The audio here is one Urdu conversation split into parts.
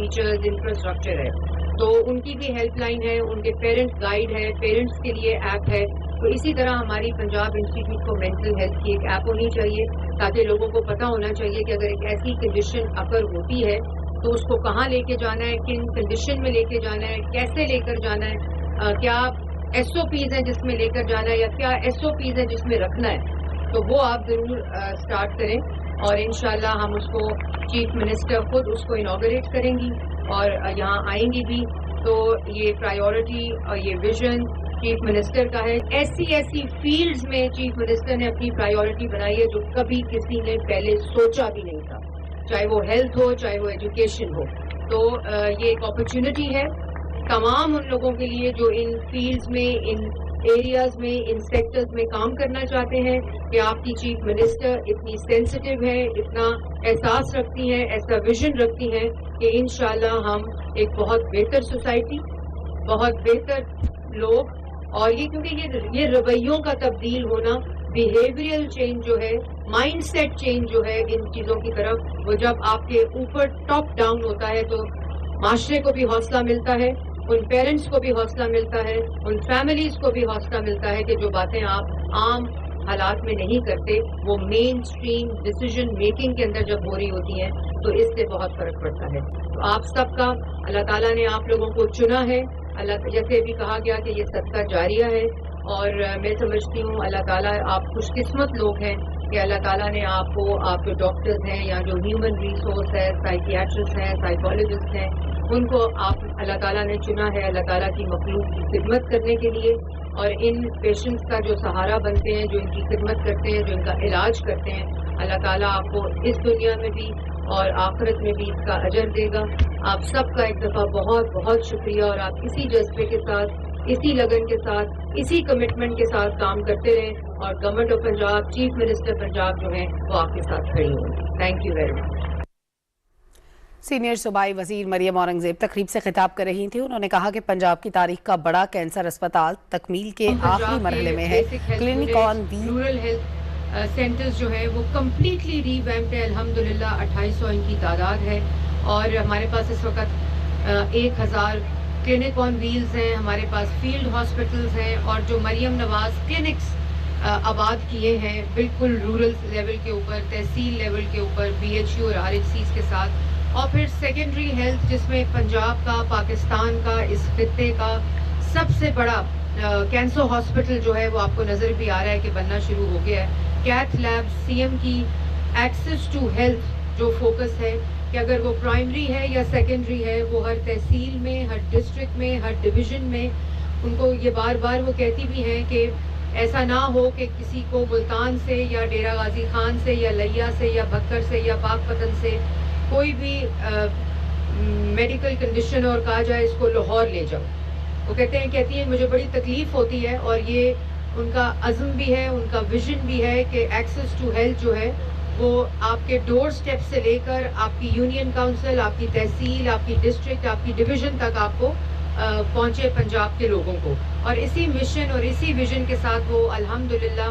ٹیچرز، انفراسٹرکچر ہے. تو ان کی بھی ہیلپ لائن ہے, ان کے پیرنٹ گائیڈ ہے, پیرنٹس کے لیے ایپ ہے. تو اسی طرح ہماری پنجاب انسٹیٹیوٹ کو مینٹل ہیلتھ کی ایک ایپ ہونی چاہیے, تاکہ لوگوں کو پتہ ہونا چاہیے کہ اگر ایک ایسی کنڈیشن اگر ہوتی ہے تو اس کو کہاں لے کے جانا ہے, کن کنڈیشن میں لے کے جانا ہے, کیسے لے کر جانا ہے, کیا ایس او پیز ہیں جس میں لے کر جانا ہے یا کیا ایس او پیز ہیں جس میں رکھنا ہے. تو وہ آپ ضرور اسٹارٹ کریں, اور انشاءاللہ ہم اس کو چیف منسٹر خود اس کو انوگریٹ کریں گی اور یہاں آئیں گی بھی. تو یہ پرائیورٹی اور یہ ویژن چیف منسٹر کا ہے. ایسی فیلڈز میں چیف منسٹر نے اپنی پرائیورٹی بنائی ہے جو کبھی کسی نے پہلے سوچا بھی نہیں تھا, چاہے وہ ہیلتھ ہو, چاہے وہ ایجوکیشن ہو. تو یہ ایک اپرچونٹی ہے تمام ان لوگوں کے لیے جو ان فیلڈز میں, ان ایریاز میں, ان سیکٹرز میں کام کرنا چاہتے ہیں, کہ آپ کی چیف منسٹر اتنی سینسٹیو ہے, اتنا احساس رکھتی ہیں, ایسا ویژن رکھتی ہیں کہ انشاءاللہ ہم ایک بہت بہتر سوسائٹی, بہت بہتر لوگ, اور یہ کیونکہ یہ رویوں کا تبدیل ہونا, بیہیویئرل چینج جو ہے, مائنڈ سیٹ چینج جو ہے ان چیزوں کی طرف, وہ جب آپ کے اوپر ٹاپ ڈاؤن ہوتا ہے تو معاشرے کو بھی حوصلہ ملتا ہے, ان پیرنٹس کو بھی حوصلہ ملتا ہے, ان فیملیز کو بھی حوصلہ ملتا ہے کہ جو باتیں آپ عام حالات میں نہیں کرتے وہ مین اسٹریم ڈیسیژن میکنگ کے اندر جب ہو رہی ہوتی ہیں تو اس سے بہت فرق پڑتا ہے. تو آپ سب کا اللہ تعالیٰ نے آپ لوگوں کو چنا ہے, اللہ جیسے بھی کہا گیا کہ یہ صدقہ جاریہ ہے, اور میں سمجھتی ہوں اللہ تعالیٰ, آپ خوش قسمت لوگ ہیں کہ اللہ تعالیٰ نے آپ کو, آپ جو ڈاکٹرز ہیں یا جو ہیومن ریسورس ہے, سائیکیاٹرسٹ ہیں, سائیکالوجسٹ ہیں, ان کو آپ اللہ تعالیٰ نے چنا ہے اللہ تعالیٰ کی مخلوق کی خدمت کرنے کے لیے, اور ان پیشنٹس کا جو سہارا بنتے ہیں, جو ان کی خدمت کرتے ہیں, جو ان کا علاج کرتے ہیں, اللہ تعالیٰ آپ کو اس دنیا میں بھی اور آخرت میں بھی اس کا اجر دے گا. آپ سب کا ایک دفعہ بہت بہت شکریہ, اور آپ اسی جذبے کے ساتھ, اسی لگن کے ساتھ, اسی کمٹمنٹ کے ساتھ کام کرتے رہیں, اور government of Punjab, chief minister Punjab جو ہیں وہ آپ کے ساتھ کھڑی ہوں گی. Thank you very much. Senior صوبائی وزیر مریم اورنگزیب تقریب سے خطاب کر رہی تھیں. انہوں نے کہا کہ پنجاب کی تاریخ کا بڑا کینسر اسپتال تکمیل کے آخری مرحلے میں ہے. کلینک آن ویل رورل ہیلتھ سینٹرز جو ہے وہ کمپلیٹلی ری ویمپڈ ہے, الحمدللہ 2800 ان کی تعداد ہے, اور ہمارے پاس اس وقت 1000 کلینک آن ویلز ہیں, ہمارے پاس فیلڈ ہاسپٹلز ہیں, اور جو مریم نواز کلینکس آباد کیے ہیں بالکل رورل لیول کے اوپر, تحصیل لیول کے اوپر, بی ایچ یو اور آر ایچ سیز کے ساتھ, اور پھر سیکنڈری ہیلتھ جس میں پنجاب کا, پاکستان کا, اس خطے کا سب سے بڑا کینسر ہاسپٹل جو ہے وہ آپ کو نظر بھی آ رہا ہے کہ بننا شروع ہو گیا ہے. کیتھ لیب, سی ایم کی ایکسیس ٹو ہیلتھ جو فوکس ہے کہ اگر وہ پرائمری ہے یا سیکنڈری ہے, وہ ہر تحصیل میں, ہر ڈسٹرکٹ میں, ہر ڈویژن میں, ان کو یہ بار بار وہ کہتی بھی ہیں کہ ایسا نہ ہو کہ کسی کو ملتان سے یا ڈیرہ غازی خان سے یا لیا سے یا بکر سے یا پاک پتن سے کوئی بھی میڈیکل کنڈیشن اور کہا جائے اس کو لاہور لے جاؤ. وہ کہتی ہیں مجھے بڑی تکلیف ہوتی ہے, اور یہ ان کا عزم بھی ہے, ان کا ویژن بھی ہے کہ ایکسیس ٹو ہیلتھ جو ہے وہ آپ کے ڈور سٹیپ سے لے کر آپ کی یونین کاؤنسل, آپ کی تحصیل, آپ کی ڈسٹرکٹ, آپ کی ڈویژن تک آپ کو پہنچے پنجاب کے لوگوں کو. اور اسی مشن اور اسی ویژن کے ساتھ وہ الحمدللہ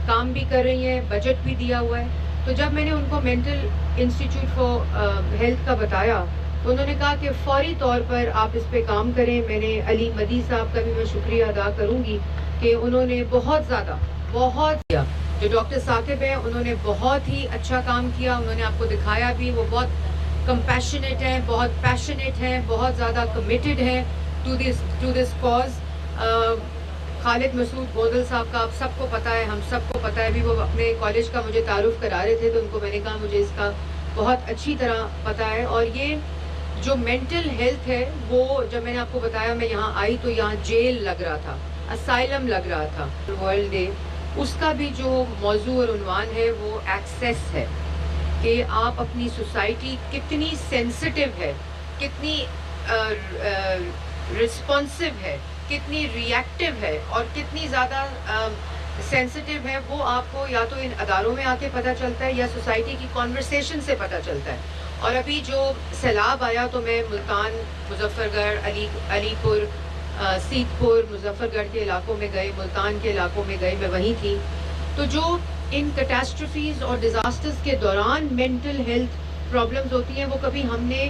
کام بھی کر رہی ہیں, بجٹ بھی دیا ہوا ہے. تو جب میں نے ان کو مینٹل انسٹیٹیوٹ فار ہیلتھ کا بتایا تو انہوں نے کہا کہ فوری طور پر آپ اس پہ کام کریں. میں نے علی مدی صاحب کا بھی میں شکریہ ادا کروں گی کہ انہوں نے بہت کیا. جو ڈاکٹر ثاقب ہیں انہوں نے بہت ہی اچھا کام کیا, انہوں نے آپ کو دکھایا بھی, وہ بہت کمپیشنیٹ ہیں, بہت پیشنیٹ ہیں, بہت زیادہ کمیٹڈ ہیں ٹو دس کاز. خالد مسعود بودل صاحب کا آپ سب کو پتہ ہے, ہم سب کو پتہ ہے, بھی وہ اپنے کالج کا مجھے تعارف کرا رہے تھے تو ان کو میں نے کہا مجھے اس کا بہت اچھی طرح پتہ ہے. اور یہ جو مینٹل ہیلتھ ہے وہ جب میں نے آپ کو بتایا, میں یہاں آئی تو یہاں جیل لگ رہا تھا, اسائلم لگ رہا تھا. ورلڈ ڈے اس کا بھی جو موضوع اور عنوان ہے وہ ایکسیس ہے, کہ آپ اپنی سوسائٹی کتنی سینسٹیو ہے, کتنی رسپانسو ہے, کتنی ری ایکٹیو ہے, اور کتنی زیادہ سینسٹیو ہے, وہ آپ کو یا تو ان اداروں میں آ کے پتہ چلتا ہے یا سوسائٹی کی کانورسیشن سے پتہ چلتا ہے. اور ابھی جو سیلاب آیا تو میں ملتان, مظفر گڑھ, علی پور, سیت پور, مظفر گڑھ کے علاقوں میں گئے, ملتان کے علاقوں میں گئے, میں وہیں تھی. تو جو ان کیٹاسٹرفیز اور ڈیزاسٹرز کے دوران مینٹل ہیلتھ پرابلمز ہوتی ہیں وہ کبھی ہم نے